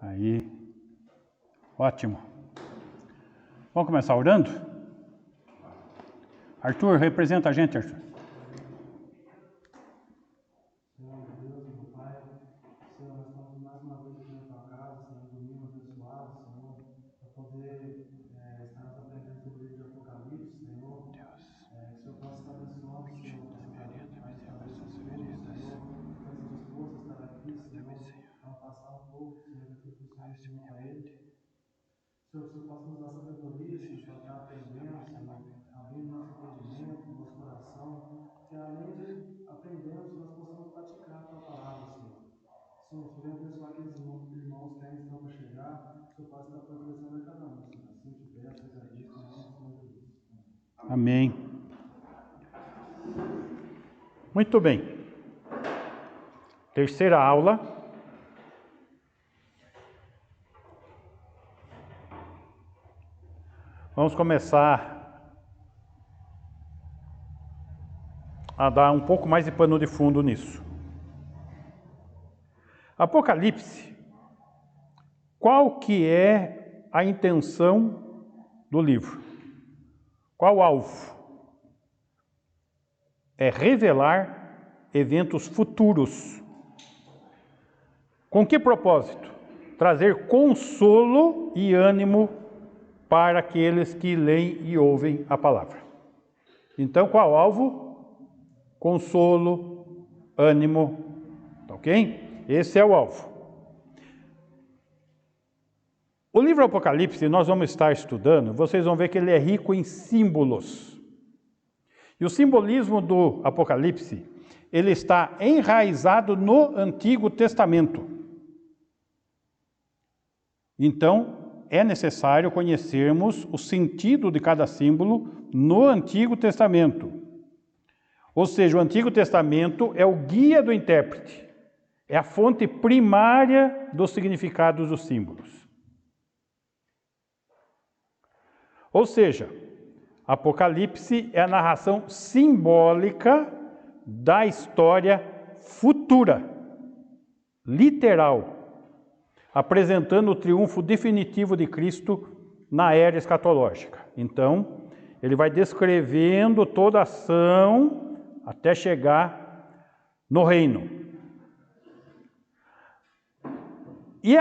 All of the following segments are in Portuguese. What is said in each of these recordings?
Aí, ótimo. Vamos começar orando? Arthur, representa a gente, Arthur. Senhor, meu Deus, meu Pai, Senhor, nós estamos mais uma vez aqui na Tua casa, Senhor, domingo abençoado, Senhor, para poder estarmos aprendendo sobre o livro de Apocalipse, Senhor. Que o Senhor possa estar abençoando, Senhor, a pastora Davi, mais uma vez esse estudo, Senhor, que esteja disposto a estar aqui, Senhor, para passar um pouco, Senhor, daquilo que o Senhor ensinou para ele. Senhor, que o Senhor possa nos dar sabedoria, Senhor, para estar aprendendo, Senhor, abrindo nosso entendimento, nosso coração, que além de aprendermos, nós possamos praticar a Tua palavra, Senhor. Senhor, o Senhor venha abençoar aqueles irmãos que ainda estão para chegar, que o Senhor possa estar fortalecendo a cada um, Senhor. Assim eu te peço, eu agradeço, em nome do Senhor Jesus. Amém. Muito bem. Terceira aula. Vamos começar a dar um pouco mais de pano de fundo nisso. Apocalipse, qual que é a intenção do livro? Qual o alvo? É revelar eventos futuros. Com que propósito? Trazer consolo e ânimo para aqueles que leem e ouvem a palavra. Então, qual o alvo? Consolo, ânimo, tá ok? Esse é o alvo. O livro Apocalipse, nós vamos estar estudando, vocês vão ver que ele é rico em símbolos. E o simbolismo do Apocalipse, ele está enraizado no Antigo Testamento. Então, é necessário conhecermos o sentido de cada símbolo no Antigo Testamento. Ou seja, o Antigo Testamento é o guia do intérprete, é a fonte primária dos significados dos símbolos. Ou seja, Apocalipse é a narração simbólica da história futura, literal, apresentando o triunfo definitivo de Cristo na era escatológica. Então, ele vai descrevendo toda a ação até chegar no reino. E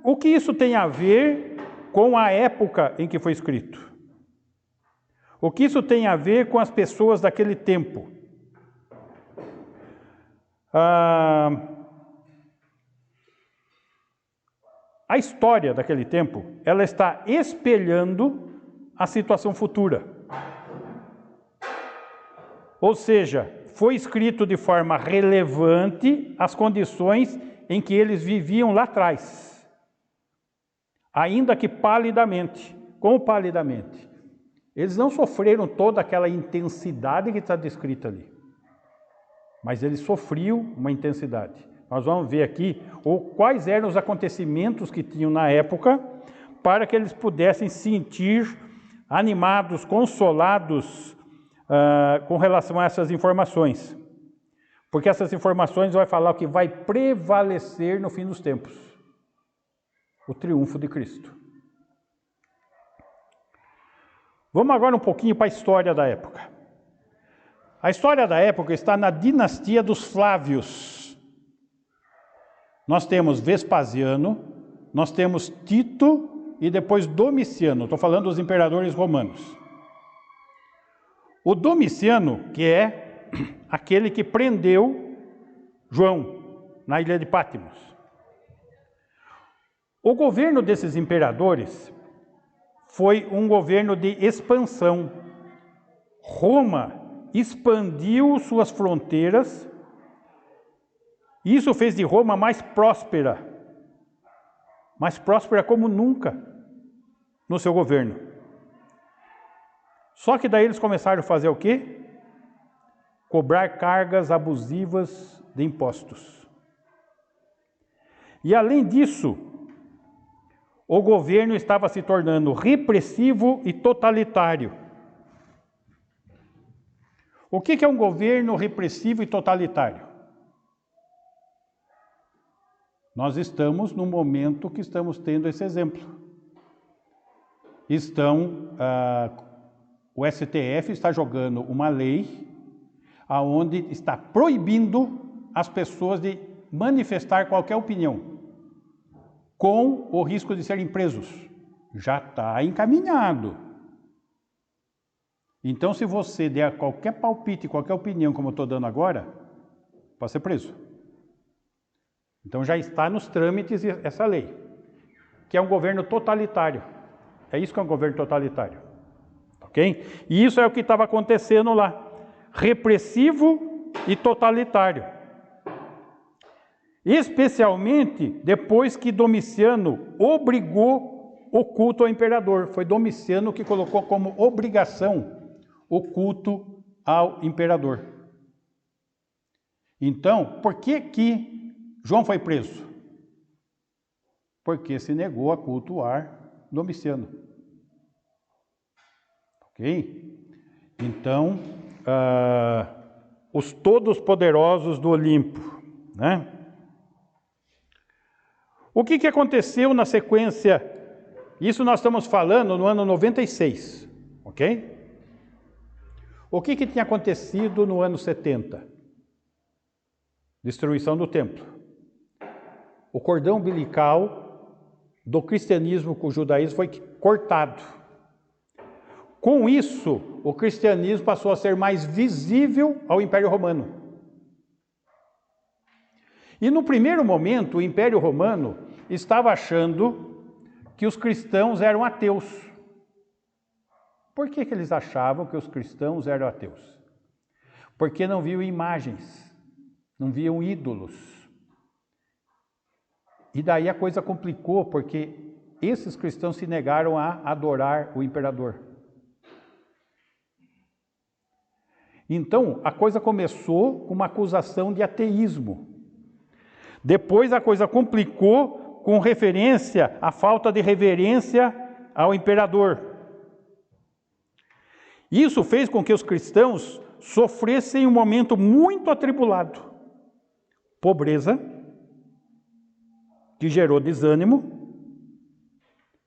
o que isso tem a ver com a época em que foi escrito? O que isso tem a ver com as pessoas daquele tempo? A história daquele tempo, ela está espelhando a situação futura. Ou seja, foi escrito de forma relevante as condições em que eles viviam lá atrás. Ainda que palidamente. Como palidamente? Eles não sofreram toda aquela intensidade que está descrita ali. Mas eles sofriam uma intensidade. Nós vamos ver aqui quais eram os acontecimentos que tinham na época para que eles pudessem sentir animados, consolados com relação a essas informações. Porque essas informações vai falar o que vai prevalecer no fim dos tempos. O triunfo de Cristo. Vamos agora um pouquinho para a história da época. A história da época está na dinastia dos Flávios. Nós temos Vespasiano, nós temos Tito e depois Domiciano. Estou falando dos imperadores romanos. O Domiciano, que é aquele que prendeu João na ilha de Patmos. O governo desses imperadores foi um governo de expansão. Roma expandiu suas fronteiras. Isso fez de Roma mais próspera como nunca no seu governo. Só que daí eles começaram a fazer o quê? Cobrar cargas abusivas de impostos. E além disso, o governo estava se tornando repressivo e totalitário. O que é um governo repressivo e totalitário? Nós estamos no momento que estamos tendo esse exemplo. O STF está jogando uma lei aonde está proibindo as pessoas de manifestar qualquer opinião, com o risco de serem presos. Já está encaminhado. Então, se você der qualquer palpite, qualquer opinião, como eu estou dando agora, pode ser preso. Então, já está nos trâmites essa lei, que é um governo totalitário. É isso que é um governo totalitário. Ok? E isso é o que estava acontecendo lá. Repressivo e totalitário. Especialmente depois que Domiciano obrigou o culto ao imperador. Foi Domiciano que colocou como obrigação o culto ao imperador. Então, por que João foi preso? Porque se negou a cultuar Domiciano. Ok? Então, os todos poderosos do Olimpo, né? O que aconteceu na sequência? Isso nós estamos falando no ano 96, ok? O que tinha acontecido no ano 70? Destruição do templo. O cordão umbilical do cristianismo com o judaísmo foi cortado. Com isso, o cristianismo passou a ser mais visível ao Império Romano. E no primeiro momento, o Império Romano estava achando que os cristãos eram ateus. Por que eles achavam que os cristãos eram ateus? Porque não viam imagens, não viam ídolos. E daí a coisa complicou, porque esses cristãos se negaram a adorar o imperador. Então, a coisa começou com uma acusação de ateísmo. Depois a coisa complicou com referência à falta de reverência ao imperador. Isso fez com que os cristãos sofressem um momento muito atribulado. Pobreza, que gerou desânimo,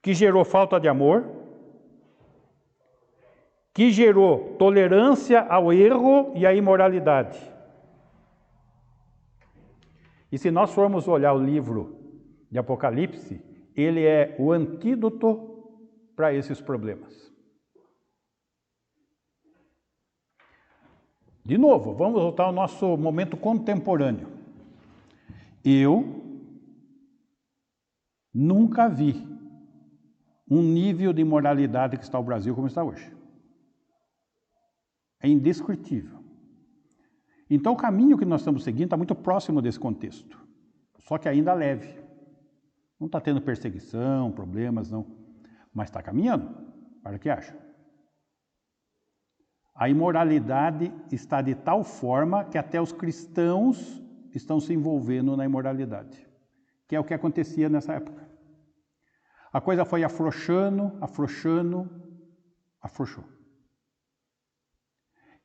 que gerou falta de amor, que gerou tolerância ao erro e à imoralidade. E se nós formos olhar o livro de Apocalipse, ele é o antídoto para esses problemas. De novo, vamos voltar ao nosso momento contemporâneo. Eu nunca vi um nível de imoralidade que está o Brasil como está hoje. É indescritível. Então, o caminho que nós estamos seguindo está muito próximo desse contexto, só que ainda leve. Não está tendo perseguição, problemas, não, mas está caminhando, para o que acha? A imoralidade está de tal forma que até os cristãos estão se envolvendo na imoralidade, que é o que acontecia nessa época. A coisa foi afrouxando, afrouxou.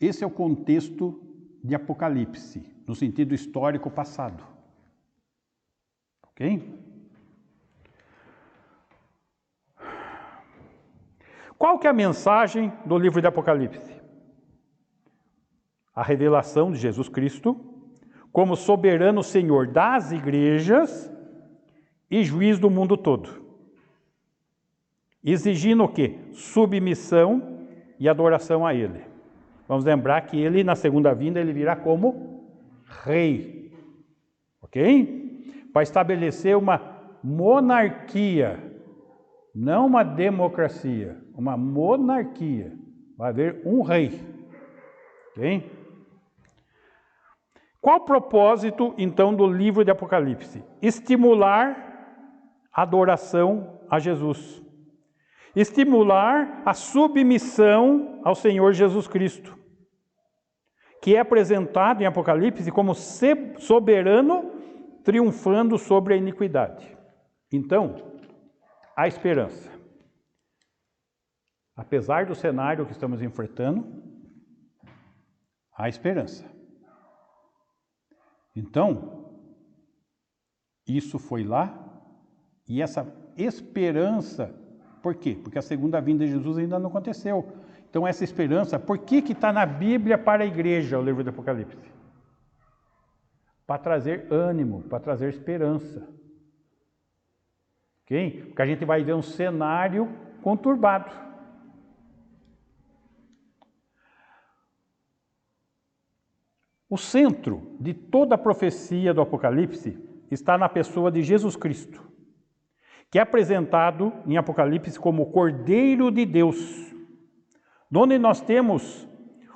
Esse é o contexto de Apocalipse, no sentido histórico passado. Ok? Qual que é a mensagem do livro de Apocalipse? A revelação de Jesus Cristo como soberano Senhor das igrejas e juiz do mundo todo. Exigindo o quê? Submissão e adoração a Ele. Vamos lembrar que Ele, na segunda vinda, Ele virá como rei. Ok? Para estabelecer uma monarquia, não uma democracia, uma monarquia. Vai haver um rei. Ok? Qual o propósito, então, do livro de Apocalipse? Estimular a adoração a Jesus. Estimular a submissão ao Senhor Jesus Cristo, que é apresentado em Apocalipse como soberano, triunfando sobre a iniquidade. Então, há esperança. Apesar do cenário que estamos enfrentando, há esperança. Então, Isso foi lá, e essa esperança, por quê? Porque a segunda vinda de Jesus ainda não aconteceu. Então essa esperança, por que está na Bíblia para a igreja, o livro do Apocalipse? Para trazer ânimo, para trazer esperança. Ok? Porque a gente vai ver um cenário conturbado. O centro de toda a profecia do Apocalipse está na pessoa de Jesus Cristo, que é apresentado em Apocalipse como o Cordeiro de Deus, onde nós temos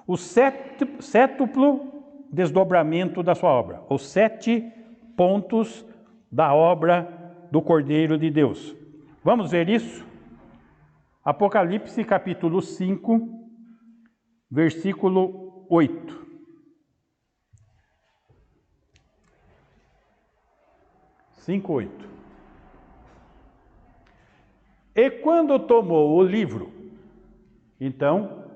o sétuplo desdobramento da sua obra, os 7 pontos da obra do Cordeiro de Deus. Vamos ver isso? Apocalipse capítulo 5, versículo 8. 5:8. E quando tomou o livro, então,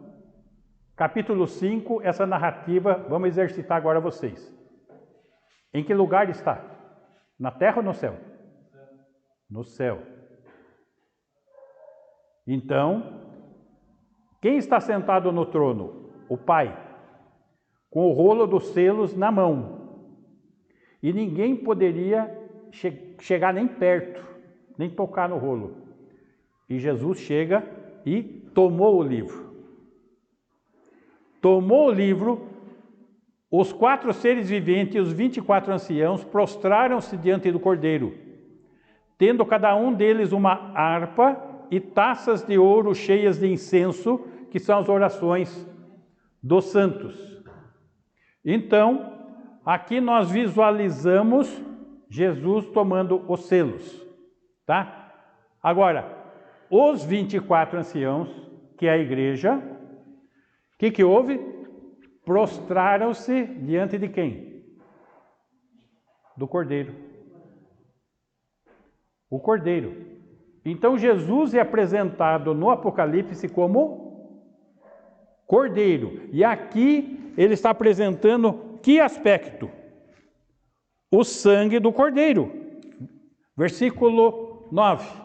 capítulo 5, essa narrativa, vamos exercitar agora vocês. Em que lugar está? Na terra ou no céu? No céu. Então, quem está sentado no trono? O Pai, com o rolo dos selos na mão. E ninguém poderia chegar nem perto, nem tocar no rolo. E Jesus chega e tomou o livro. Tomou o livro, os 4 seres viventes e os 24 anciãos prostraram-se diante do Cordeiro, tendo cada um deles uma harpa e taças de ouro cheias de incenso, que são as orações dos santos. Então, aqui nós visualizamos Jesus tomando os selos, tá? Agora, os 24 anciãos, que é a igreja, o que houve? Prostraram-se diante de quem? Do Cordeiro. O Cordeiro. Então Jesus é apresentado no Apocalipse como Cordeiro. E aqui ele está apresentando que aspecto? O sangue do Cordeiro. Versículo 9.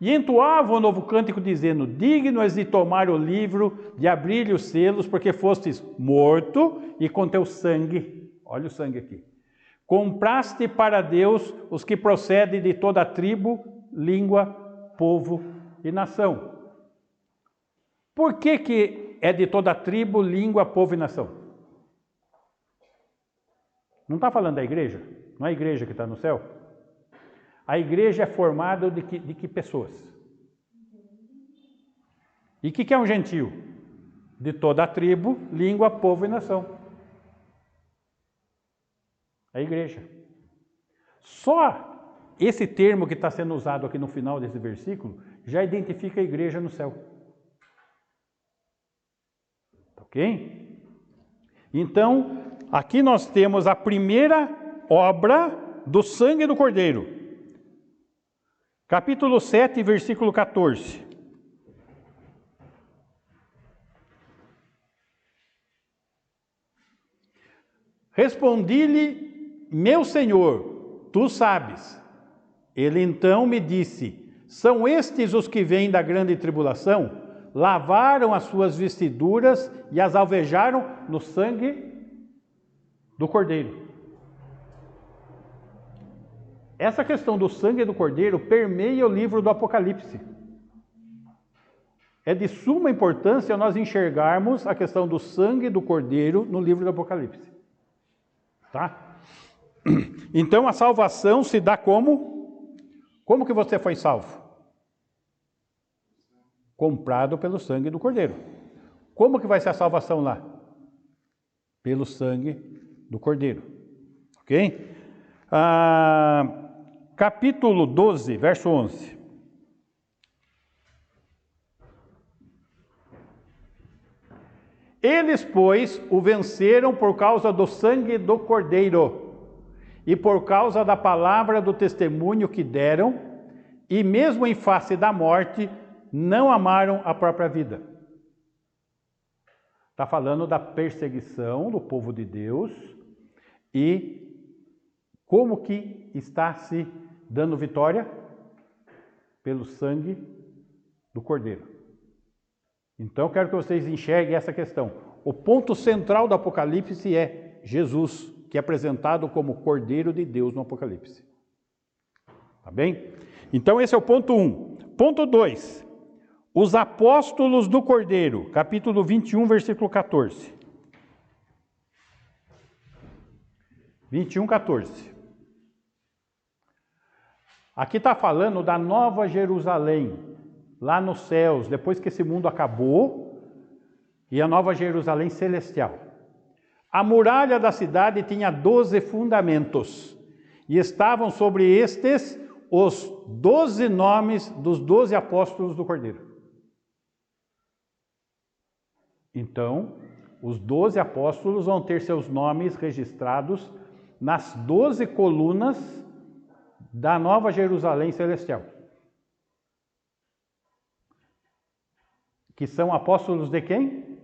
E entoava um novo cântico dizendo: digno és de tomar o livro, de abrir os selos, porque fostes morto e com teu sangue, olha o sangue aqui, compraste para Deus os que procedem de toda tribo, língua, povo e nação. Por que é de toda tribo, língua, povo e nação? Não está falando da igreja? Não é a igreja que está no céu? A igreja é formada de que pessoas? E o que é um gentio? De toda a tribo, língua, povo e nação. A igreja. Só esse termo que está sendo usado aqui no final desse versículo já identifica a igreja no céu. Ok? Então, aqui nós temos a primeira obra do sangue do Cordeiro. Capítulo 7, versículo 14. Respondi-lhe: meu Senhor, tu sabes. Ele então me disse: são estes os que vêm da grande tribulação? Lavaram as suas vestiduras e as alvejaram no sangue do Cordeiro. Essa questão do sangue do Cordeiro permeia o livro do Apocalipse. É de suma importância nós enxergarmos a questão do sangue do Cordeiro no livro do Apocalipse. Tá? Então a salvação se dá como? Como que você foi salvo? Comprado pelo sangue do Cordeiro. Como que vai ser a salvação lá? Pelo sangue do Cordeiro. Ok? Capítulo 12, verso 11. Eles, pois, o venceram por causa do sangue do Cordeiro e por causa da palavra do testemunho que deram, e mesmo em face da morte, não amaram a própria vida. Está falando da perseguição do povo de Deus e Como que está se dando vitória? Pelo sangue do Cordeiro. Então, eu quero que vocês enxerguem essa questão. O ponto central do Apocalipse é Jesus, que é apresentado como Cordeiro de Deus no Apocalipse. Tá bem? Então, esse é o ponto 1. Ponto 2. Os apóstolos do Cordeiro, capítulo 21, versículo 14. 21, 14. Aqui está falando da Nova Jerusalém, lá nos céus, depois que esse mundo acabou, e a Nova Jerusalém celestial. A muralha da cidade tinha 12 fundamentos, e estavam sobre estes os 12 nomes dos 12 apóstolos do Cordeiro. Então, os 12 apóstolos vão ter seus nomes registrados nas 12 colunas da Nova Jerusalém celestial. Que são apóstolos de quem?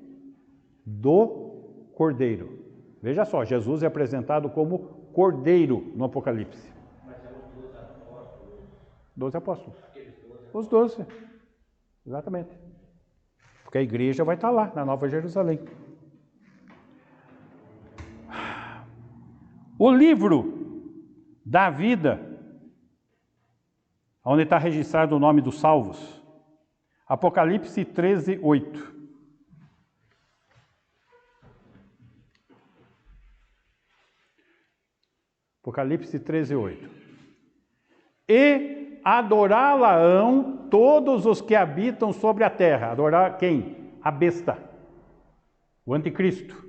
Do Cordeiro. Veja só, Jesus é apresentado como Cordeiro no Apocalipse. Mas são os 12 apóstolos. 12 apóstolos. Aqueles 12. Os 12. Exatamente. Porque a igreja vai estar lá, na Nova Jerusalém. O livro da vida, onde está registrado o nome dos salvos, Apocalipse 13, 8. Apocalipse 13, 8. E adorá-la-ão todos os que habitam sobre a terra. Adorar quem? A besta, o anticristo.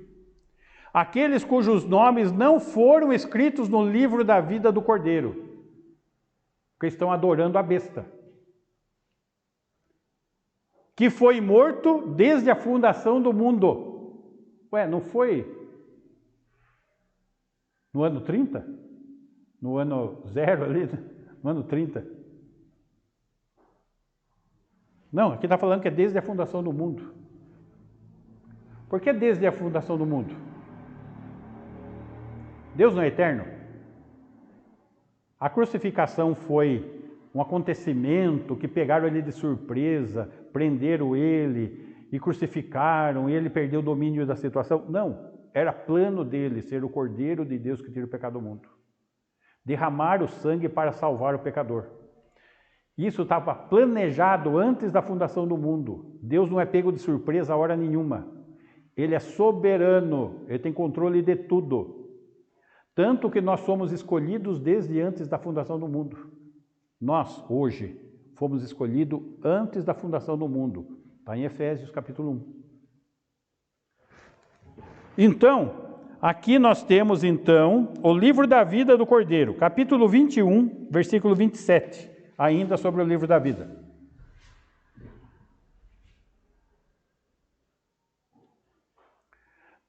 Aqueles cujos nomes não foram escritos no livro da vida do Cordeiro, porque estão adorando a besta, que foi morto desde a fundação do mundo. Ué, não foi no ano 30? No ano 0 ali? No ano 30? Não, aqui está falando que é desde a fundação do mundo. Por que desde a fundação do mundo? Deus não é eterno? A crucificação foi um acontecimento que pegaram ele de surpresa, prenderam ele e crucificaram, e ele perdeu o domínio da situação. Não, era plano dele ser o Cordeiro de Deus que tira o pecado do mundo. Derramar o sangue para salvar o pecador. Isso estava planejado antes da fundação do mundo. Deus não é pego de surpresa a hora nenhuma. Ele é soberano, ele tem controle de tudo. Tanto que nós somos escolhidos desde antes da fundação do mundo. Nós, hoje, fomos escolhidos antes da fundação do mundo. Está em Efésios capítulo 1. Então, aqui nós temos então o livro da vida do Cordeiro, capítulo 21, versículo 27, ainda sobre o livro da vida.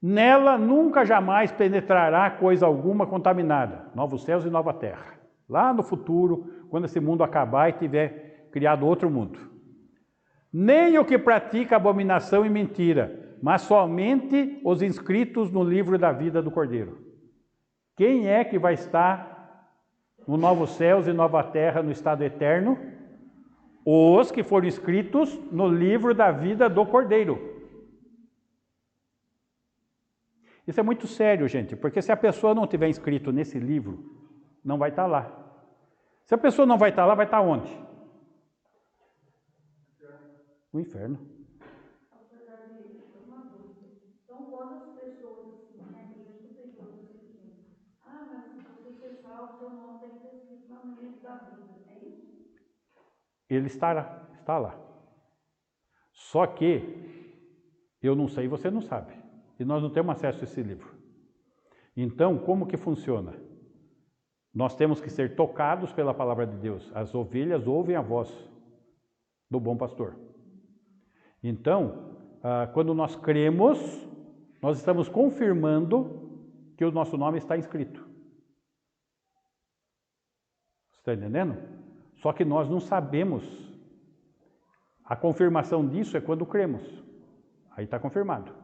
Nela nunca jamais penetrará coisa alguma contaminada, novos céus e nova terra. Lá no futuro, quando esse mundo acabar e tiver criado outro mundo. Nem o que pratica abominação e mentira, mas somente os inscritos no livro da vida do Cordeiro. Quem é que vai estar no novos céus e nova terra no estado eterno? Os que foram inscritos no livro da vida do Cordeiro. Isso é muito sério, gente, porque se a pessoa não tiver inscrito nesse livro, não vai estar lá. Se a pessoa não vai estar lá, vai estar onde? No inferno. Então, quantas pessoas assim, né, que eu escutei coisas assim, mas se você ser salvo, seu nome tem que ser escrito lá no livro da vida, é isso? Ele está lá. Só que eu não sei e você não sabe. E nós não temos acesso a esse livro. Então, como que funciona? Nós temos que ser tocados pela palavra de Deus. As ovelhas ouvem a voz do bom pastor. Então, quando nós cremos, nós estamos confirmando que o nosso nome está inscrito. Você está entendendo? Só que nós não sabemos. A confirmação disso é quando cremos. Aí está confirmado.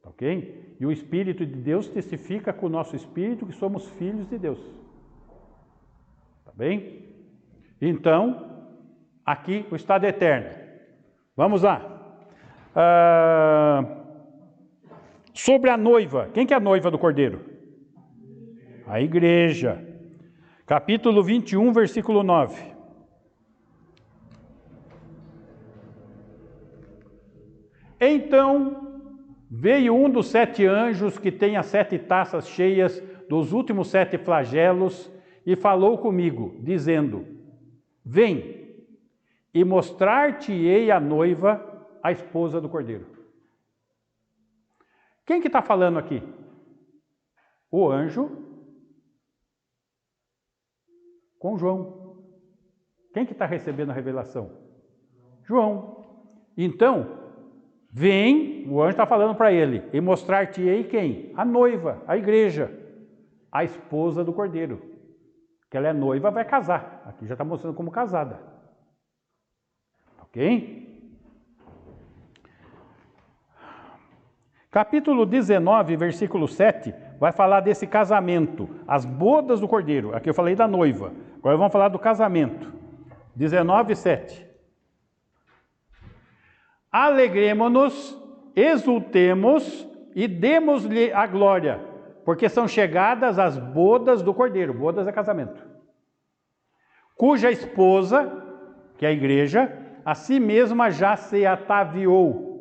Ok? E o Espírito de Deus testifica com o nosso espírito que somos filhos de Deus. Tá bem? Então, aqui o estado eterno. Vamos lá. Sobre a noiva. Quem que é a noiva do Cordeiro? A igreja. Capítulo 21, versículo 9. Então veio um dos 7 anjos que tem as 7 taças cheias dos últimos 7 flagelos e falou comigo, dizendo: Vem, e mostrar-te-ei a noiva, a esposa do Cordeiro. Quem que está falando aqui? O anjo com João. Quem que está recebendo a revelação? João. Então, vem, o anjo está falando para ele, e mostrar-te-ei quem? A noiva, a igreja, a esposa do Cordeiro. Que ela é noiva, vai casar. Aqui já está mostrando como casada. Ok? Capítulo 19, versículo 7, vai falar desse casamento, as bodas do Cordeiro. Aqui eu falei da noiva, agora vamos falar do casamento. 19, 7. Alegremo-nos, exultemos e demos-lhe a glória, porque são chegadas as bodas do Cordeiro. Bodas é casamento. Cuja esposa, que é a igreja, a si mesma já se ataviou.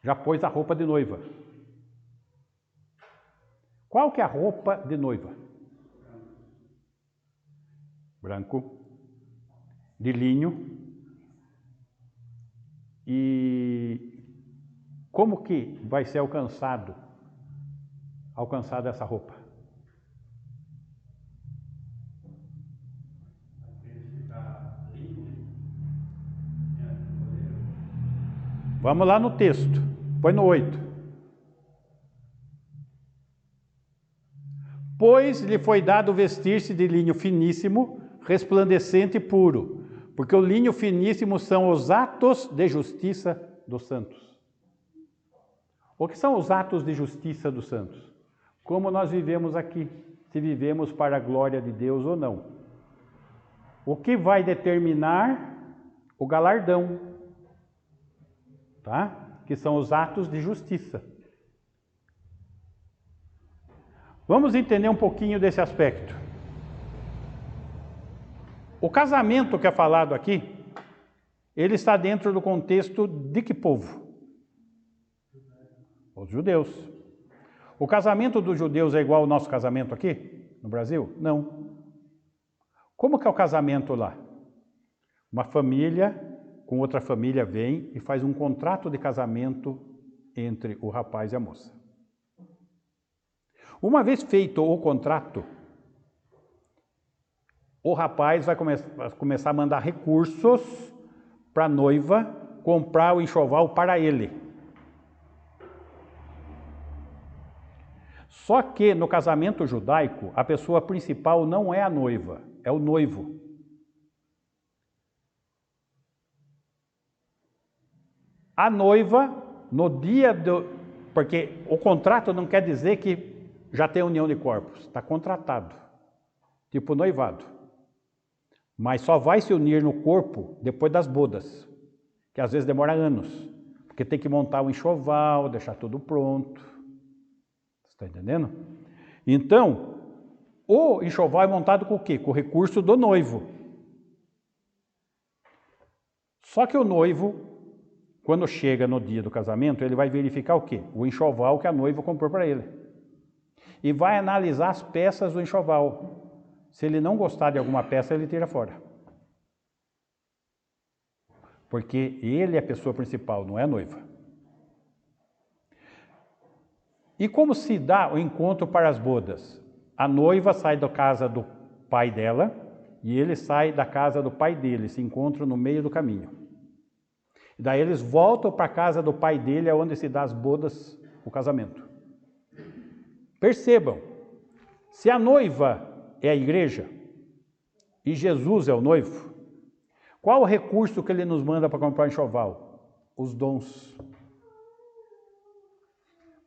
Já pôs a roupa de noiva. Qual que é a roupa de noiva? Branco, de linho. E como que vai ser alcançada essa roupa? Vamos lá no texto, põe no 8. Pois lhe foi dado vestir-se de linho finíssimo, resplandecente e puro, porque o linho finíssimo são os atos de justiça dos santos. O que são os atos de justiça dos santos? Como nós vivemos aqui, se vivemos para a glória de Deus ou não. O que vai determinar o galardão, tá? Que são os atos de justiça. Vamos entender um pouquinho desse aspecto. O casamento que é falado aqui, ele está dentro do contexto de que povo? Os judeus. O casamento dos judeus é igual ao nosso casamento aqui, no Brasil? Não. Como que é o casamento lá? Uma família com outra família vem e faz um contrato de casamento entre o rapaz e a moça. Uma vez feito o contrato, o rapaz vai começar a mandar recursos para a noiva comprar o enxoval para ele. Só que no casamento judaico, a pessoa principal não é a noiva, é o noivo. A noiva, no dia do... Porque o contrato não quer dizer que já tem união de corpos, está contratado, tipo noivado. Mas só vai se unir no corpo depois das bodas, que às vezes demora anos, porque tem que montar o enxoval, deixar tudo pronto. Você está entendendo? Então, o enxoval é montado com o quê? Com o recurso do noivo. Só que o noivo, quando chega no dia do casamento, ele vai verificar o quê? O enxoval que a noiva comprou para ele. E vai analisar as peças do enxoval. Se ele não gostar de alguma peça, ele tira fora. Porque ele é a pessoa principal, não é a noiva. E como se dá o encontro para as bodas? A noiva sai da casa do pai dela e ele sai da casa do pai dele, se encontram no meio do caminho. E daí eles voltam para a casa do pai dele, onde se dá as bodas, o casamento. Percebam, se a noiva é a igreja e Jesus é o noivo, qual o recurso que ele nos manda para comprar enxoval? Os dons.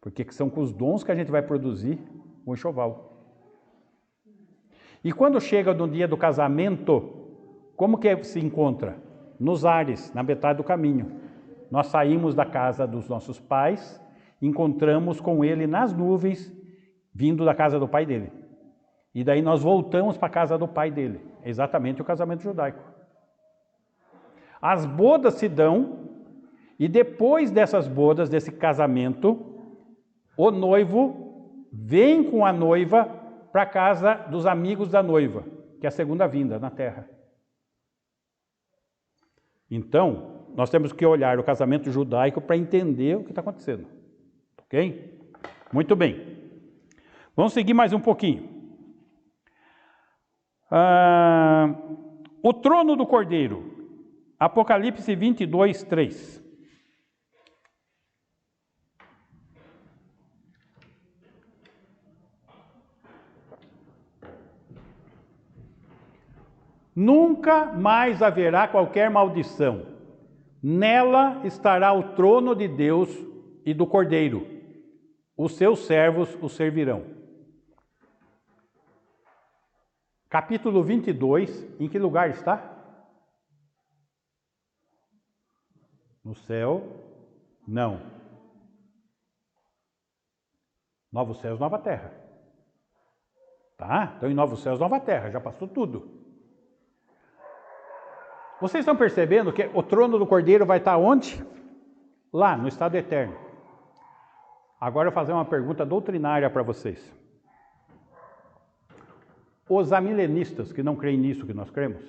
Porque são com os dons que a gente vai produzir o enxoval. E quando chega no dia do casamento, como que se encontra? Nos ares, na metade do caminho. Nós saímos da casa dos nossos pais, encontramos com ele nas nuvens, vindo da casa do pai dele. E daí nós voltamos para a casa do pai dele. É exatamente o casamento judaico. As bodas se dão, e depois dessas bodas, desse casamento, o noivo vem com a noiva para a casa dos amigos da noiva, que é a segunda vinda na terra. Então, nós temos que olhar o casamento judaico para entender o que está acontecendo. Ok? Muito bem. Vamos seguir mais um pouquinho. O trono do Cordeiro. Apocalipse 22, 3. Nunca mais haverá qualquer maldição. Nela estará o trono de Deus e do Cordeiro. Os seus servos o servirão. Capítulo 22, em que lugar está? No céu? Não. Novos céus, nova terra. Tá? Então, em novos céus, nova terra. Já passou tudo. Vocês estão percebendo que o trono do Cordeiro vai estar onde? Lá, no estado eterno. Agora eu vou fazer uma pergunta doutrinária para vocês. Os amilenistas, que não creem nisso que nós cremos,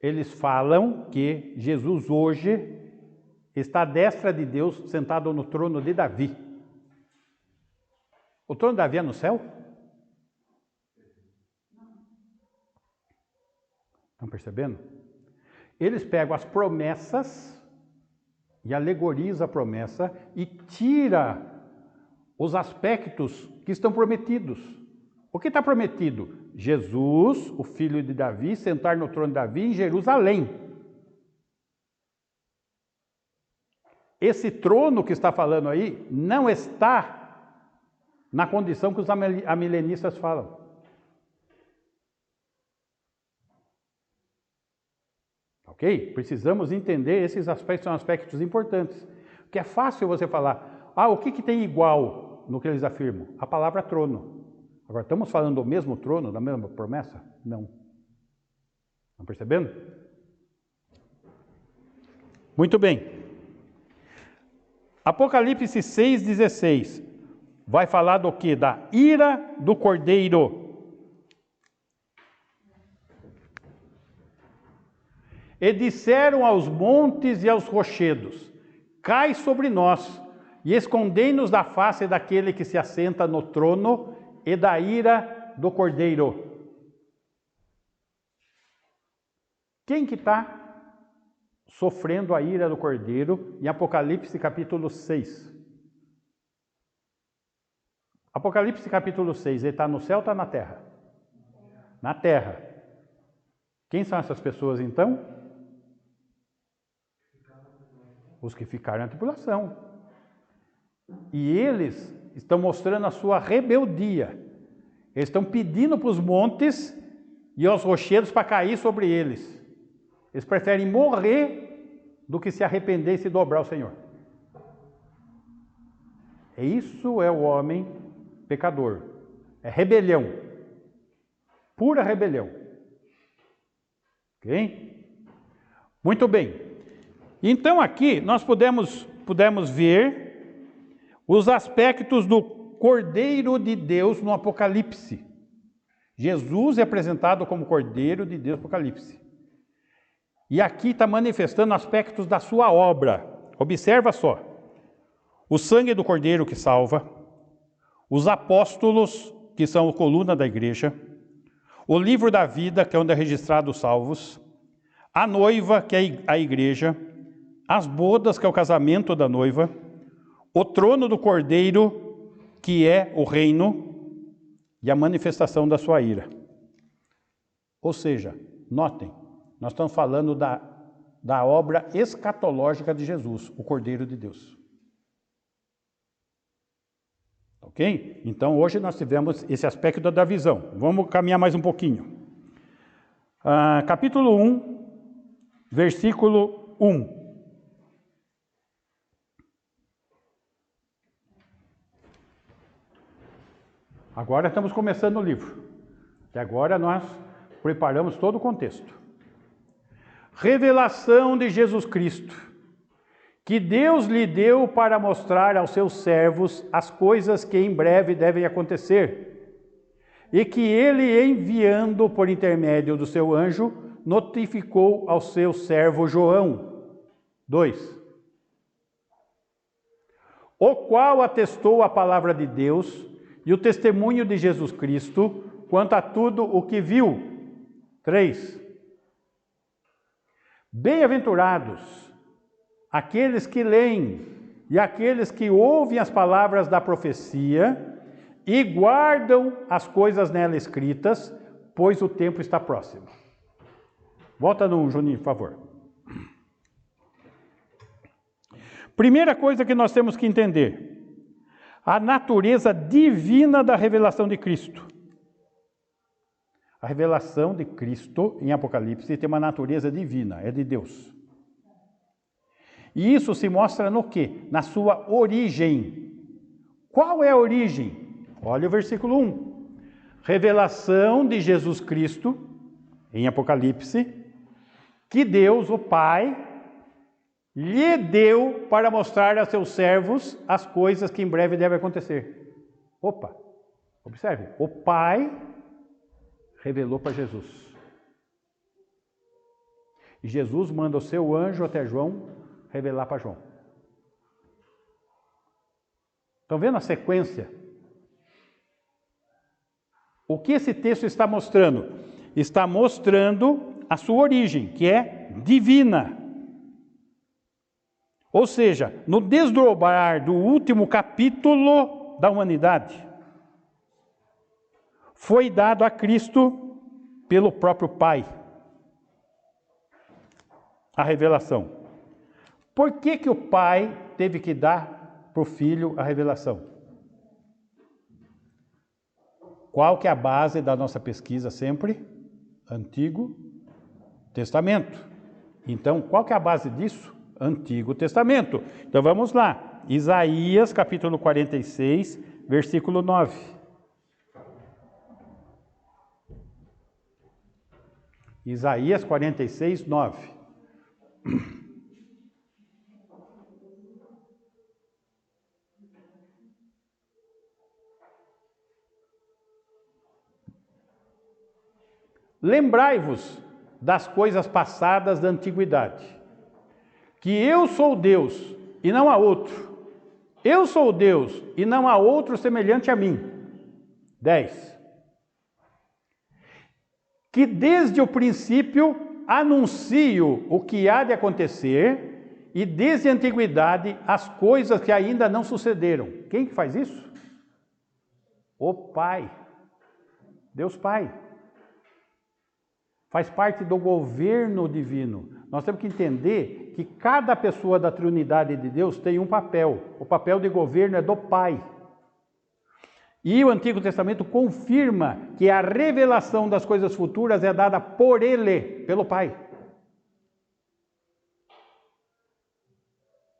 eles falam que Jesus hoje está à destra de Deus, sentado no trono de Davi. O trono de Davi é no céu? Estão percebendo? Eles pegam as promessas e alegorizam a promessa e tira os aspectos que estão prometidos. O que está prometido? Jesus, o filho de Davi, sentar no trono de Davi em Jerusalém. Esse trono que está falando aí não está na condição que os amilenistas falam. Ok? Precisamos entender esses aspectos, são aspectos importantes. Porque é fácil você falar, o que tem igual no que eles afirmam? A palavra trono. Agora, estamos falando do mesmo trono, da mesma promessa? Não. Estão percebendo? Muito bem. Apocalipse 6,16 vai falar do quê? Da ira do Cordeiro. E disseram aos montes e aos rochedos: cai sobre nós, e escondei-nos da face daquele que se assenta no trono e da ira do Cordeiro. Quem que está sofrendo a ira do Cordeiro em Apocalipse capítulo 6? Apocalipse capítulo 6, ele está no céu ou está na terra? Na terra. Quem são essas pessoas então? Os que ficaram na tribulação. E eles estão mostrando a sua rebeldia. Eles estão pedindo para os montes e aos rochedos para cair sobre eles. Eles preferem morrer do que se arrepender e se dobrar ao Senhor. Isso é o homem pecador. É rebelião. Pura rebelião. Ok? Muito bem. Então aqui nós pudemos ver os aspectos do Cordeiro de Deus no Apocalipse. Jesus é apresentado como Cordeiro de Deus no Apocalipse. E aqui está manifestando aspectos da sua obra. Observa só. O sangue do Cordeiro que salva, os apóstolos, que são a coluna da igreja, o livro da vida, que é onde é registrado os salvos, a noiva, que é a igreja, as bodas, que é o casamento da noiva, o trono do Cordeiro, que é o reino, e a manifestação da sua ira. Ou seja, notem, nós estamos falando da obra escatológica de Jesus, o Cordeiro de Deus. Ok? Então, hoje nós tivemos esse aspecto da visão. Vamos caminhar mais um pouquinho. Capítulo 1, versículo 1. Agora estamos começando o livro. Até agora nós preparamos todo o contexto. Revelação de Jesus Cristo, que Deus lhe deu para mostrar aos seus servos as coisas que em breve devem acontecer, e que ele, enviando por intermédio do seu anjo, notificou ao seu servo João. 2. O qual atestou a palavra de Deus e o testemunho de Jesus Cristo quanto a tudo o que viu. 3. Bem-aventurados aqueles que leem e aqueles que ouvem as palavras da profecia e guardam as coisas nela escritas, pois o tempo está próximo. Volta no Juninho, por favor. Primeira coisa que nós temos que entender: a natureza divina da revelação de Cristo. A revelação de Cristo em Apocalipse tem uma natureza divina, é de Deus. E isso se mostra no quê? Na sua origem. Qual é a origem? Olha o versículo 1. Revelação de Jesus Cristo em Apocalipse, que Deus, o Pai, lhe deu para mostrar a seus servos as coisas que em breve devem acontecer. Opa, observe, o Pai revelou para Jesus. E Jesus manda o seu anjo até João revelar para João. Estão vendo a sequência? O que esse texto está mostrando? Está mostrando a sua origem, que é divina. Ou seja, no desdobrar do último capítulo da humanidade, foi dado a Cristo pelo próprio Pai a revelação. Por que o Pai teve que dar para o Filho a revelação? Qual que é a base da nossa pesquisa sempre? Antigo Testamento. Então, qual que é a base disso? Antigo Testamento. Então, vamos lá. Isaías, capítulo 46, versículo 9. Isaías 46, 9. Lembrai-vos das coisas passadas da antiguidade, que eu sou Deus e não há outro. Eu sou Deus e não há outro semelhante a mim. 10. Que desde o princípio anuncio o que há de acontecer e desde a antiguidade as coisas que ainda não sucederam. Quem que faz isso? O Pai. Deus Pai. Faz parte do governo divino. Nós temos que entender que cada pessoa da Trindade de Deus tem um papel. O papel de governo é do Pai. E o Antigo Testamento confirma que a revelação das coisas futuras é dada por Ele, pelo Pai.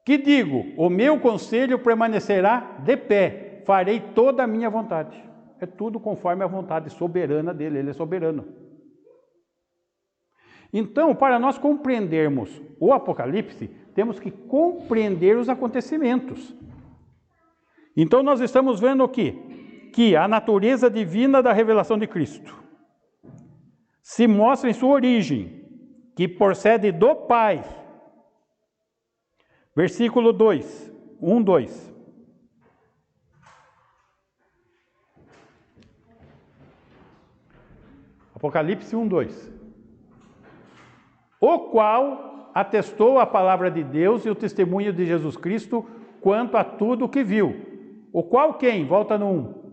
Que digo, o meu conselho permanecerá de pé, farei toda a minha vontade. É tudo conforme a vontade soberana dele, Ele é soberano. Então, para nós compreendermos o Apocalipse, temos que compreender os acontecimentos. Então, nós estamos vendo o quê? Que a natureza divina da revelação de Cristo se mostra em sua origem, que procede do Pai. Versículo 2, 1, 2. Apocalipse 1, 2. O qual atestou a palavra de Deus e o testemunho de Jesus Cristo quanto a tudo o que viu. O qual quem? Volta no 1.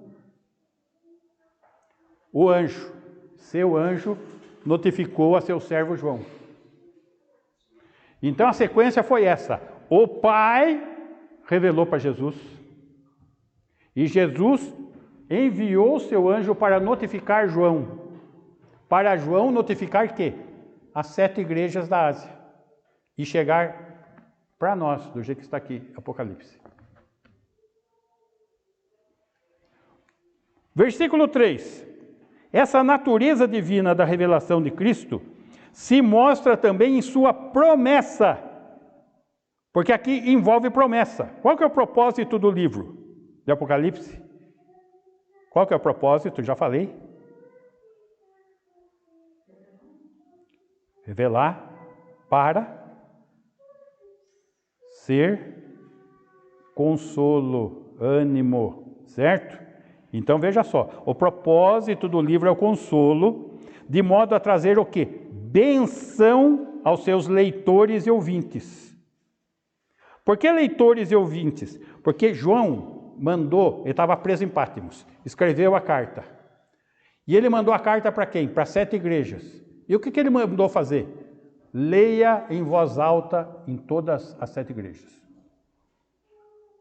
O anjo. Seu anjo notificou a seu servo João. Então a sequência foi essa. O Pai revelou para Jesus. E Jesus enviou seu anjo para notificar João. Para João notificar quê? As 7 igrejas da Ásia. E chegar para nós, do jeito que está aqui, Apocalipse. Versículo 3. Essa natureza divina da revelação de Cristo se mostra também em sua promessa. Porque aqui envolve promessa. Qual que é o propósito do livro de Apocalipse? Qual que é o propósito? Já falei. Revelar para ser consolo, ânimo, certo? Então veja só, o propósito do livro é o consolo, de modo a trazer o quê? Benção aos seus leitores e ouvintes. Por que leitores e ouvintes? Porque João mandou, ele estava preso em Patmos, escreveu a carta. E ele mandou a carta para quem? Para 7 igrejas. E o que ele mandou fazer? Leia em voz alta em todas as 7 igrejas.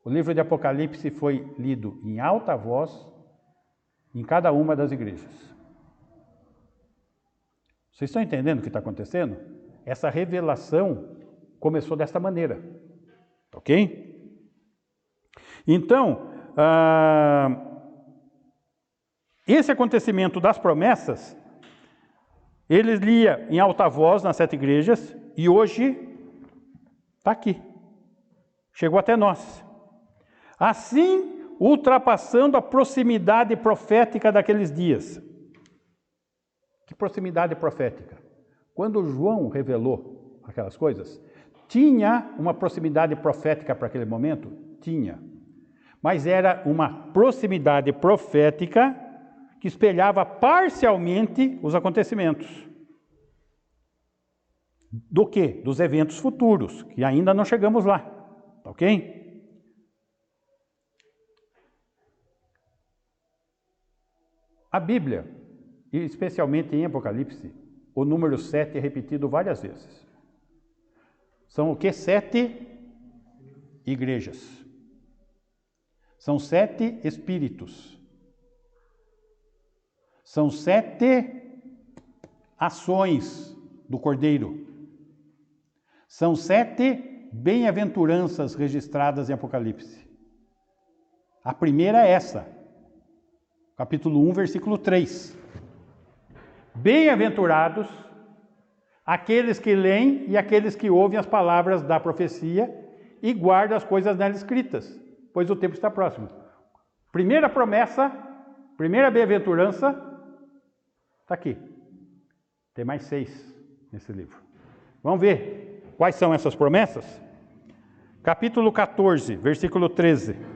O livro de Apocalipse foi lido em alta voz em cada uma das igrejas. Vocês estão entendendo o que está acontecendo? Essa revelação começou desta maneira. Ok? Então, esse acontecimento das promessas, ele lia em alta voz nas 7 igrejas e hoje está aqui. Chegou até nós. Assim, ultrapassando a proximidade profética daqueles dias. Que proximidade profética? Quando João revelou aquelas coisas, tinha uma proximidade profética para aquele momento? Tinha. Mas era uma proximidade profética que espelhava parcialmente os acontecimentos. Do quê? Dos eventos futuros, que ainda não chegamos lá. Ok? A Bíblia, e especialmente em Apocalipse, o número 7 é repetido várias vezes. São o que? 7 igrejas. São 7 espíritos. São 7 ações do Cordeiro. São 7 bem-aventuranças registradas em Apocalipse. A primeira é essa. Capítulo 1, versículo 3. Bem-aventurados aqueles que leem e aqueles que ouvem as palavras da profecia e guardam as coisas nela escritas, pois o tempo está próximo. Primeira promessa, primeira bem-aventurança, está aqui. Tem mais 6 nesse livro. Vamos ver quais são essas promessas? Capítulo 14, versículo 13.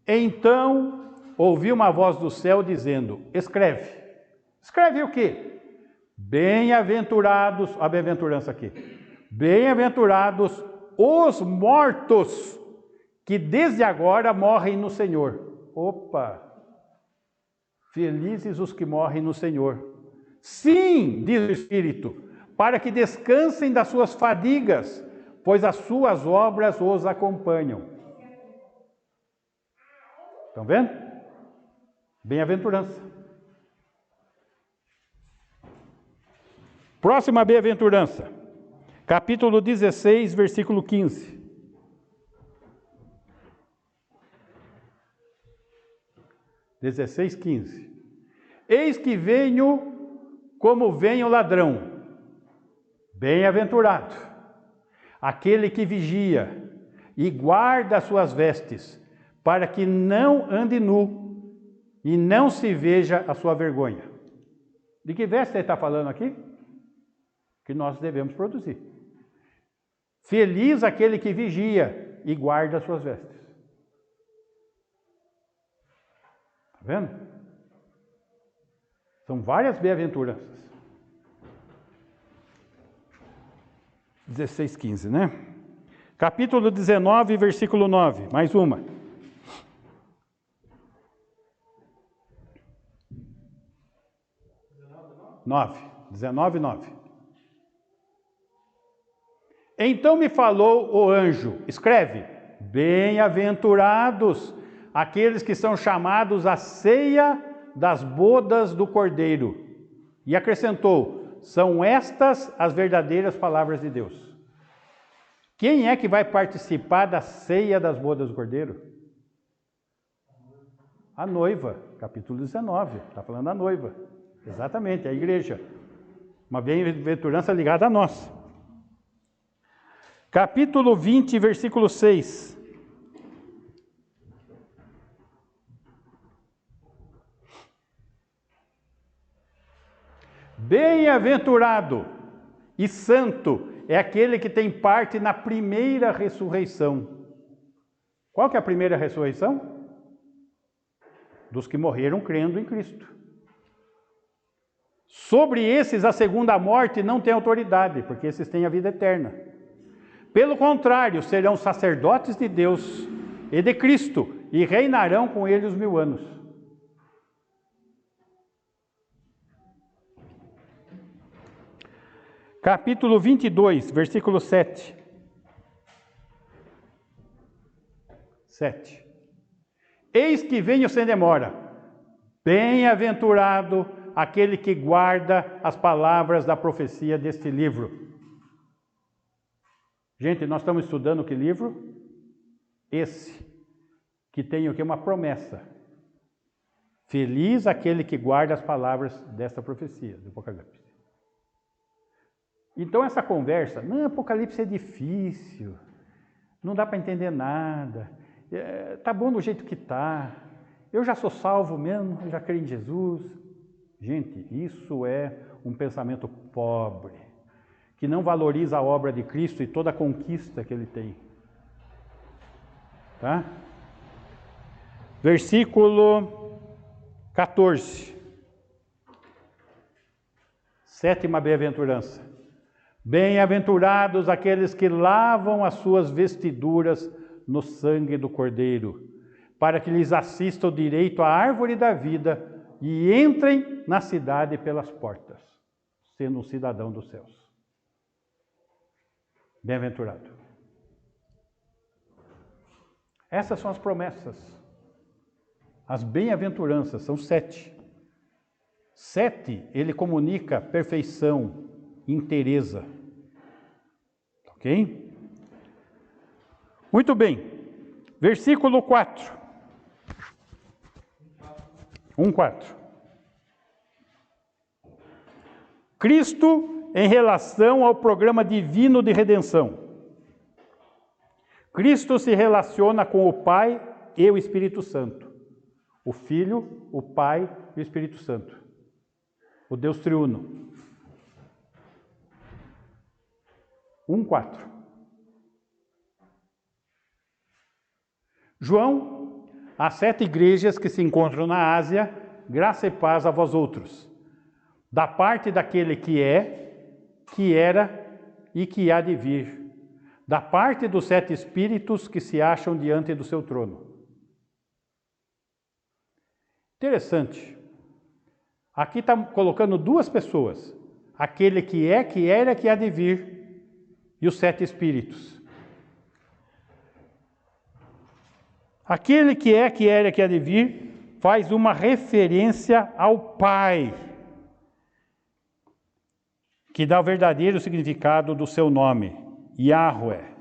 Então ouvi uma voz do céu dizendo: escreve. Escreve o quê? Bem-aventurados, a bem-aventurança aqui. Bem-aventurados os mortos que desde agora morrem no Senhor. Opa! Felizes os que morrem no Senhor. Sim, diz o Espírito, para que descansem das suas fadigas, pois as suas obras os acompanham. Estão vendo? Bem-aventurança. Próxima bem-aventurança. Capítulo 16, versículo 15. Eis que venho como vem o ladrão. Bem-aventurado aquele que vigia e guarda as suas vestes, para que não ande nu e não se veja a sua vergonha. De que veste ele está falando aqui? Que nós devemos produzir. Feliz aquele que vigia e guarda as suas vestes. Está vendo? São várias bem-aventuranças. 16, 15, né? Capítulo 19, versículo 9. Mais uma. 19, 9. Então me falou o anjo, escreve, bem-aventurados aqueles que são chamados à ceia das bodas do Cordeiro. E acrescentou, são estas as verdadeiras palavras de Deus. Quem é que vai participar da ceia das bodas do Cordeiro? A noiva, capítulo 19, está falando da noiva. Exatamente, a igreja. Uma bem-aventurança ligada a nós. Capítulo 20, versículo 6. Bem-aventurado e santo é aquele que tem parte na primeira ressurreição. Qual que é a primeira ressurreição? Dos que morreram crendo em Cristo. Sobre esses, a segunda morte não tem autoridade, porque esses têm a vida eterna. Pelo contrário, serão sacerdotes de Deus e de Cristo, e reinarão com ele os 1000 anos. Capítulo 22, versículo 7. 7. Eis que venho sem demora. Bem-aventurado aquele que guarda as palavras da profecia deste livro. Gente, nós estamos estudando que livro? Esse, que tem o que? Uma promessa. Feliz aquele que guarda as palavras desta profecia, do Apocalipse. Então essa conversa, não, Apocalipse é difícil, não dá para entender nada, tá bom do jeito que tá, eu já sou salvo mesmo, eu já creio em Jesus. Gente, isso é um pensamento pobre, que não valoriza a obra de Cristo e toda a conquista que ele tem. Tá? Versículo 14. 7ª bem-aventurança. Bem-aventurados aqueles que lavam as suas vestiduras no sangue do Cordeiro, para que lhes assista o direito à árvore da vida e entrem na cidade pelas portas, sendo um cidadão dos céus. Bem-aventurado. Essas são as promessas. As bem-aventuranças, são 7. 7, ele comunica perfeição, inteireza. Ok? Muito bem. Versículo 4. 1:4. Cristo em relação ao programa divino de redenção. Cristo se relaciona com o Pai e o Espírito Santo. O Filho, o Pai e o Espírito Santo. O Deus triuno. 1:4. João, às 7 igrejas que se encontram na Ásia, graça e paz a vós outros. Da parte daquele que é, que era e que há de vir. Da parte dos 7 espíritos que se acham diante do seu trono. Interessante. Aqui está colocando 2 pessoas. Aquele que é, que era, que há de vir. E os 7 espíritos. Aquele que é, que era, que há de vir, faz uma referência ao Pai, que dá o verdadeiro significado do seu nome, Yahweh.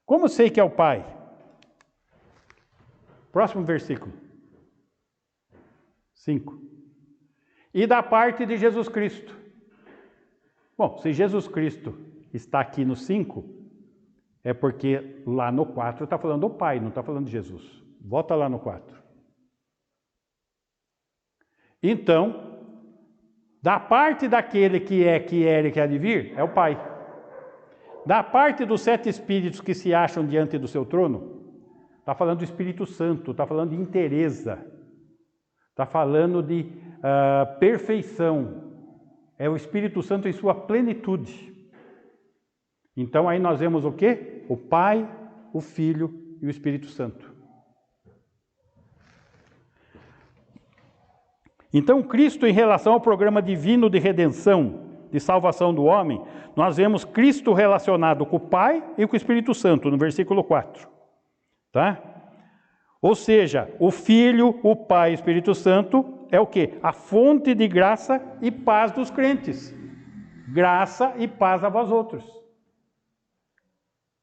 Como sei que é o Pai? Próximo versículo. 5. E da parte de Jesus Cristo. Bom, se Jesus Cristo está aqui no 5, é porque lá no 4 está falando do Pai, não está falando de Jesus. Volta lá no 4. Então, da parte daquele que é, que era e que há de vir, é o Pai. Da parte dos 7 espíritos que se acham diante do seu trono, está falando do Espírito Santo, está falando de inteireza, está falando de perfeição. É o Espírito Santo em sua plenitude. Então aí nós vemos o quê? O Pai, o Filho e o Espírito Santo. Então Cristo, em relação ao programa divino de redenção, de salvação do homem, nós vemos Cristo relacionado com o Pai e com o Espírito Santo, no versículo 4. Tá? Ou seja, o Filho, o Pai e o Espírito Santo é o quê? A fonte de graça e paz dos crentes. Graça e paz a vós outros.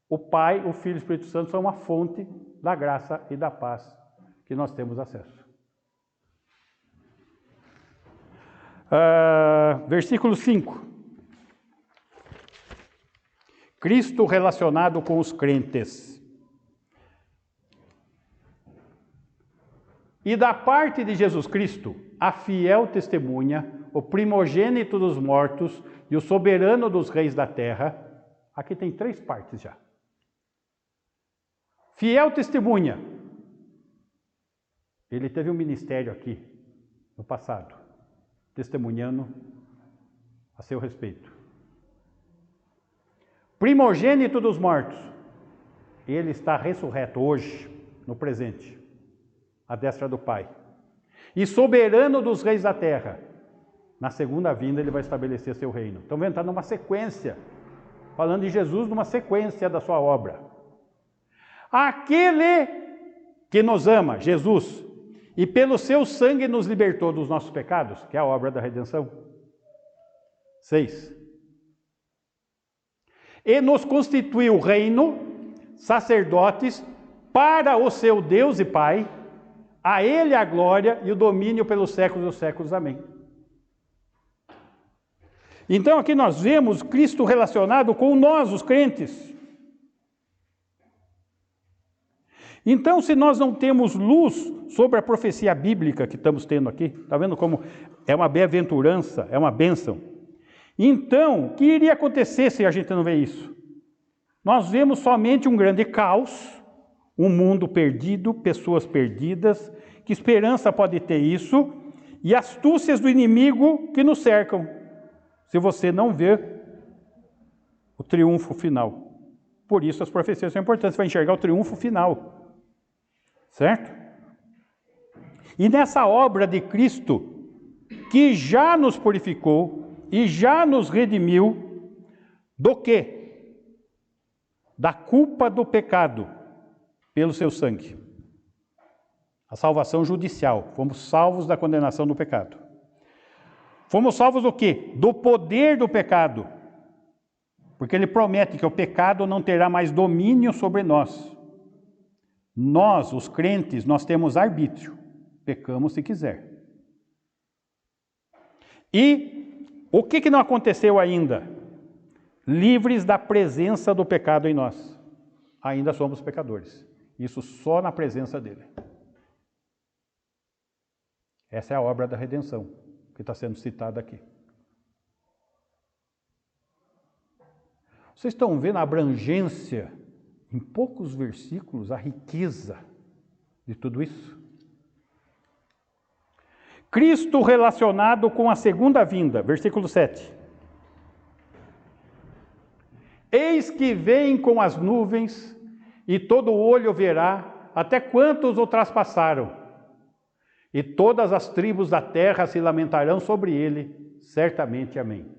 O Pai, o Filho e o Espírito Santo são uma fonte da graça e da paz que nós temos acesso. Versículo 5. Cristo relacionado com os crentes. E da parte de Jesus Cristo, a fiel testemunha, o primogênito dos mortos e o soberano dos reis da terra. Aqui tem 3 partes já. Fiel testemunha. Ele teve um ministério aqui, no passado, testemunhando a seu respeito. Primogênito dos mortos. Ele está ressurreto hoje, no presente, à destra do Pai. E soberano dos reis da terra. Na segunda vinda ele vai estabelecer seu reino. Então vem entrar numa sequência, falando de Jesus numa sequência da sua obra. Aquele que nos ama, Jesus, e pelo seu sangue nos libertou dos nossos pecados, que é a obra da redenção. 6. E nos constituiu reino, sacerdotes, para o seu Deus e Pai, a Ele a glória e o domínio pelos séculos dos séculos. Amém. Então aqui nós vemos Cristo relacionado com nós, os crentes. Então, se nós não temos luz sobre a profecia bíblica que estamos tendo aqui, está vendo como é uma bem-aventurança, é uma bênção? Então, o que iria acontecer se a gente não vê isso? Nós vemos somente um grande caos, um mundo perdido, pessoas perdidas, que esperança pode ter isso, e astúcias do inimigo que nos cercam, se você não ver o triunfo final. Por isso as profecias são importantes, você vai enxergar o triunfo final. Certo? E nessa obra de Cristo, que já nos purificou e já nos redimiu, do quê? Da culpa do pecado, pelo seu sangue. A salvação judicial. Fomos salvos da condenação do pecado. Fomos salvos do quê? Do poder do pecado. Porque ele promete que o pecado não terá mais domínio sobre nós. Nós, os crentes, nós temos arbítrio. Pecamos se quiser. E o que não aconteceu ainda? Livres da presença do pecado em nós. Ainda somos pecadores. Isso só na presença dele. Essa é a obra da redenção, que está sendo citada aqui. Vocês estão vendo a abrangência, em poucos versículos, a riqueza de tudo isso? Cristo relacionado com a segunda vinda, versículo 7. Eis que vem com as nuvens, e todo olho verá, até quantos o traspassaram. E todas as tribos da terra se lamentarão sobre ele, certamente. Amém.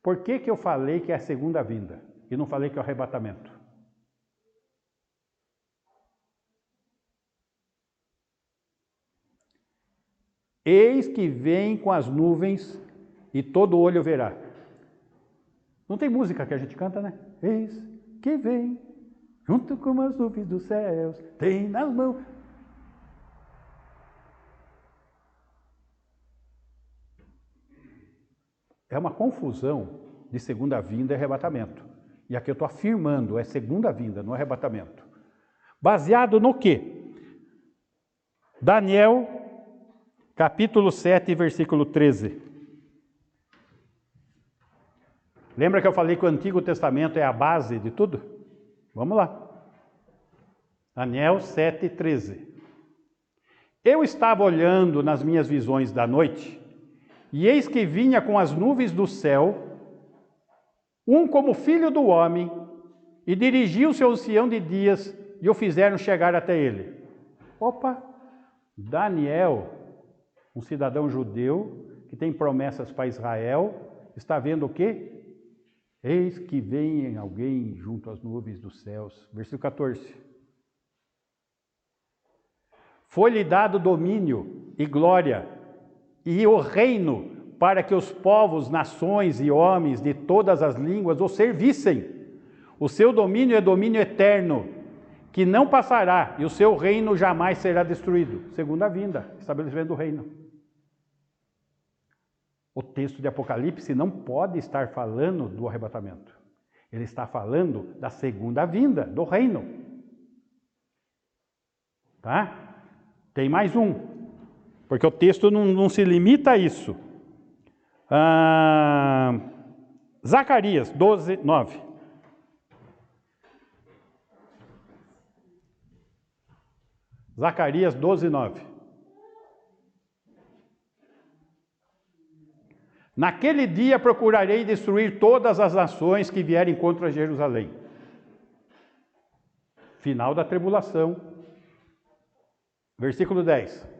Por que eu falei que é a segunda vinda, e não falei que é o arrebatamento? Eis que vem com as nuvens, e todo olho verá. Não tem música que a gente canta, né? Eis que vem, junto com as nuvens dos céus, tem nas mãos. É uma confusão de segunda vinda e arrebatamento. E aqui eu estou afirmando, é segunda vinda, não arrebatamento. Baseado no quê? Daniel, capítulo 7, versículo 13. Lembra que eu falei que o Antigo Testamento é a base de tudo? Vamos lá. Daniel 7, 13. Eu estava olhando nas minhas visões da noite, e eis que vinha com as nuvens do céu, um como filho do homem, e dirigiu-se ao ancião de dias, e o fizeram chegar até ele. Opa! Daniel, um cidadão judeu, que tem promessas para Israel, está vendo o quê? Eis que vem alguém junto às nuvens dos céus. Versículo 14. Foi-lhe dado domínio e glória e o reino para que os povos, nações e homens de todas as línguas o servissem. O seu domínio é domínio eterno, que não passará, e o seu reino jamais será destruído. Segunda vinda, estabelecimento do reino. O texto de Apocalipse não pode estar falando do arrebatamento. Ele está falando da segunda vinda, do reino. Tá? Tem mais um, porque o texto não se limita a isso. Zacarias 12, 9. Zacarias 12, 9. Naquele dia procurarei destruir todas as nações que vierem contra Jerusalém. Final da tribulação. Versículo 10.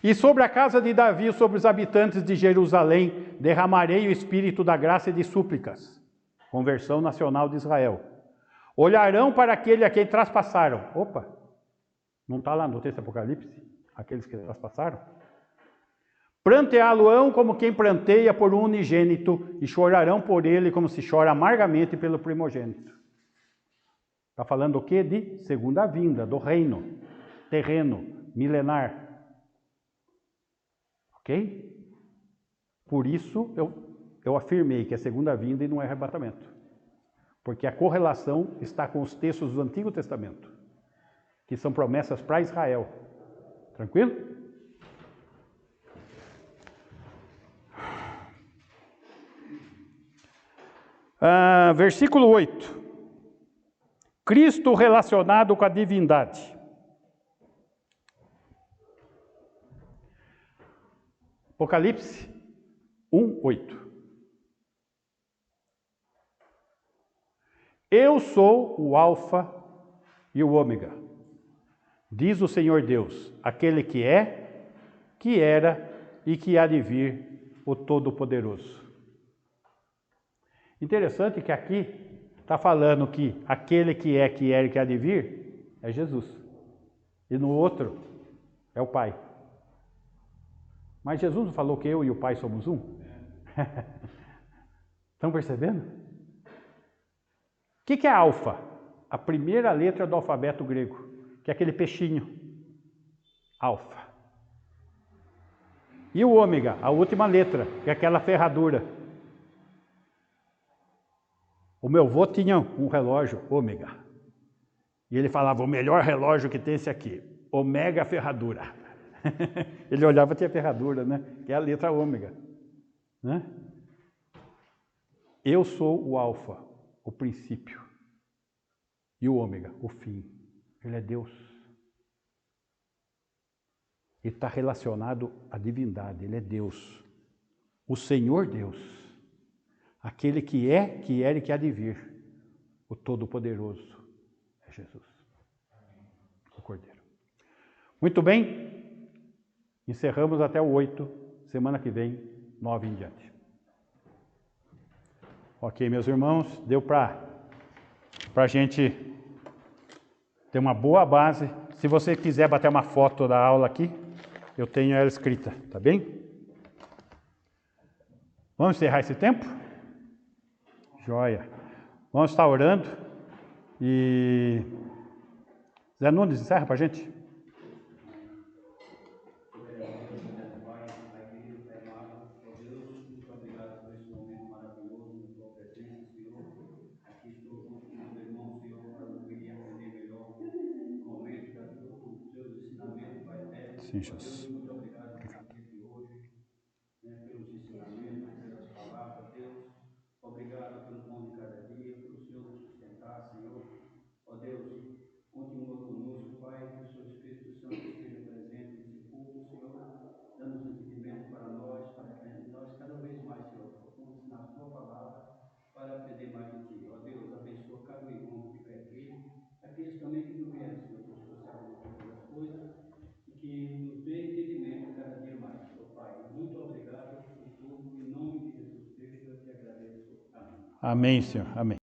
E sobre a casa de Davi, sobre os habitantes de Jerusalém, derramarei o espírito da graça e de súplicas. Conversão nacional de Israel. Olharão para aquele a quem traspassaram. Opa, não está lá no texto do Apocalipse? Aqueles que traspassaram? Pranteá-lo-ão como quem pranteia por um unigênito, e chorarão por ele como se chora amargamente pelo primogênito. Está falando o quê? De segunda vinda, do reino, terreno, milenar. Ok? Por isso eu afirmei que é segunda vinda e não é arrebatamento. Porque a correlação está com os textos do Antigo Testamento, que são promessas para Israel. Tranquilo? Versículo 8. Cristo relacionado com a divindade. Apocalipse 1, 8. Eu sou o Alfa e o Ômega, diz o Senhor Deus, aquele que é, que era e que há de vir, o Todo-Poderoso. Interessante que aqui está falando que aquele que é, que era e que há de vir é Jesus. E no outro é o Pai. Mas Jesus não falou que eu e o Pai somos um? Estão percebendo? O que é alfa? A primeira letra do alfabeto grego, que é aquele peixinho. Alfa. E o ômega, a última letra, que é aquela ferradura. O meu avô tinha um relógio ômega. E ele falava, o melhor relógio que tem esse aqui, Omega Ferradura. Ele olhava e tinha ferradura, né? Que é a letra ômega. Né? Eu sou o alfa, o princípio. E o ômega, o fim. Ele é Deus. E está relacionado à divindade, ele é Deus. O Senhor Deus. Aquele que é, que era e que há de vir. O Todo-Poderoso é Jesus. O Cordeiro. Muito bem. Encerramos até o 8. Semana que vem, 9 em diante. Ok, meus irmãos. Deu para a gente ter uma boa base. Se você quiser bater uma foto da aula aqui, eu tenho ela escrita. Tá bem? Vamos encerrar esse tempo? Joia. Vamos estar orando e Zé Nunes, encerra para a gente. Pai querido, Pai amado, ó Deus, muito obrigado por esse momento maravilhoso na tua presença, Senhor. Aqui estou junto com meus irmãos, Senhor, para ouvir e aprender melhor o momento dos teus ensinamentos, Pai eterno. Sim, Ó Deus, Jesus. muito obrigado por esse dia de hoje, né, pelos ensinamentos, pelas palavras, Deus. Obrigado pelo pão de cada dia, pelo Senhor nos sustentar, Senhor. Ó Deus, continua conosco, Pai, que o seu Espírito Santo esteja presente nesse culto, Senhor, dando entendimento para nós que nós cada vez mais, Senhor, procuramos na tua palavra para aprender mais de ti. Ó Deus, abençoa cada irmão que estiver aqui, aqueles também que não vieram, Senhor, que o Senhor sabe de todas as coisas, e que nos dê entendimento Amém, Senhor. Amém.